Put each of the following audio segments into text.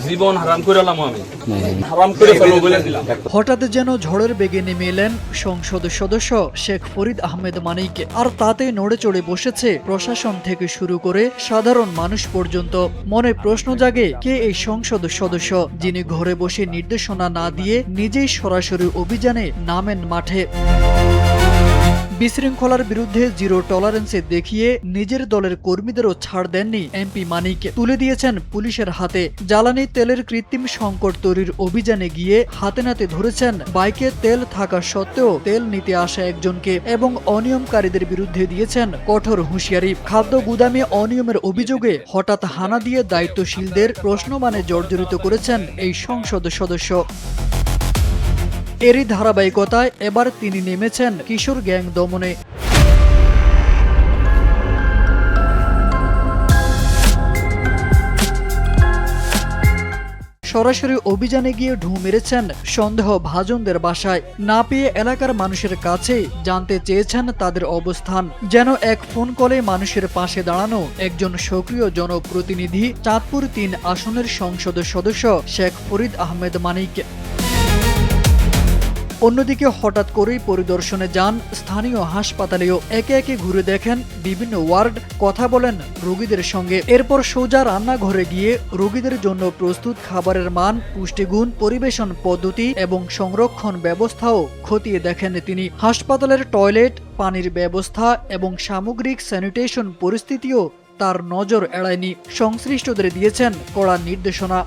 জীবন হারাম কইরালাম আমি হারাম করে ফেলবো বলে দিলাম। হঠাৎ যেন ঝড়ের বেগে নেমে এলেন সংসদ সদস্য শেখ ফরিদ আহমেদ মানিক। আর তাতে নড়ে চড়ে বসেছে প্রশাসন থেকে শুরু করে সাধারণ মানুষ পর্যন্ত। মনে প্রশ্ন জাগে, কে এই সংসদ সদস্য যিনি ঘরে বসে নির্দেশনা না দিয়ে নিজেই সরাসরি অভিযানে নামেন মাঠে? বিশৃঙ্খলার বিরুদ্ধে জিরো টলারেন্সে দেখিয়ে নিজের দলের কর্মীদেরও ছাড় দেননি এমপি মানিক। তুলে দিয়েছেন পুলিশের হাতে। জ্বালানি তেলের কৃত্রিম সংকট তৈরির অভিযানে গিয়ে হাতে নাতে ধরেছেন বাইকে তেল থাকা সত্ত্বেও তেল নিতে আসা একজনকে এবং অনিয়মকারীদের বিরুদ্ধে দিয়েছেন কঠোর হুঁশিয়ারি। খাদ্য গুদামে অনিয়মের অভিযোগে হঠাৎ হানা দিয়ে দায়িত্বশীলদের প্রশ্নমানে জর্জরিত করেছেন এই সংসদ সদস্য। এরই ধারাবাহিকতায় এবার তিনি নেমেছেন কিশোর গ্যাং দমনে। সরাসরি অভিযানে গিয়ে ঢু মেরেছেন সন্দেহভাজনদের বাসায়। না পেয়ে এলাকার মানুষের কাছে জানতে চেয়েছেন তাদের অবস্থান। যেন এক ফোন কলে মানুষের পাশে দাঁড়ানো একজন সক্রিয় জনপ্রতিনিধি চাঁদপুর ৩ আসনের সংসদ সদস্য শেখ ফরিদ আহমেদ মানিক। অন্যদিকে হঠাৎ করেই পরিদর্শনে যান স্থানীয় হাসপাতালেও। একে একে ঘুরে দেখেন বিভিন্ন ওয়ার্ড, কথা বলেন রোগীদের সঙ্গে। এরপর সোজা রান্নাঘরে গিয়ে রোগীদের জন্য প্রস্তুত খাবারের মান, পুষ্টিগুণ, পরিবেশন পদ্ধতি এবং সংরক্ষণ ব্যবস্থাও খতিয়ে দেখেন তিনি। হাসপাতালের টয়লেট, পানির ব্যবস্থা এবং সামগ্রিক স্যানিটেশন পরিস্থিতিও তার নজর এড়ায়নি। সংশ্লিষ্টদের দিয়েছেন কড়া নির্দেশনা।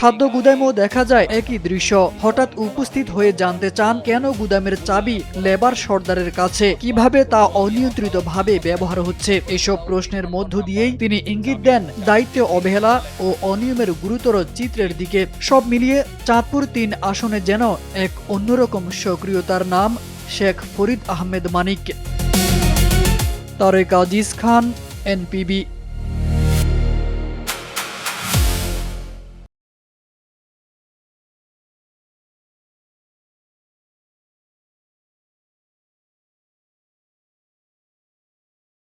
খাদ্য গুদামেও দেখা যায় একই দৃশ্য। হঠাৎ উপস্থিত হয়ে জানতে চান কেন গুদামের চাবি লেবার সর্দারের কাছে, কিভাবে তা অনিয়ন্ত্রিতভাবে ব্যবহার হচ্ছে। এসব প্রশ্নের মধ্য দিয়েই তিনি ইঙ্গিত দেন দায়িত্বে অবহেলা ও অনিয়মের গুরুতর চিত্রের দিকে। সব মিলিয়ে চাঁদপুর ৩ আসনে যেন এক অন্যরকম সক্রিয়তার নাম শেখ ফরিদ আহমেদ মানিক। তারেক আজিজ খান, NPB।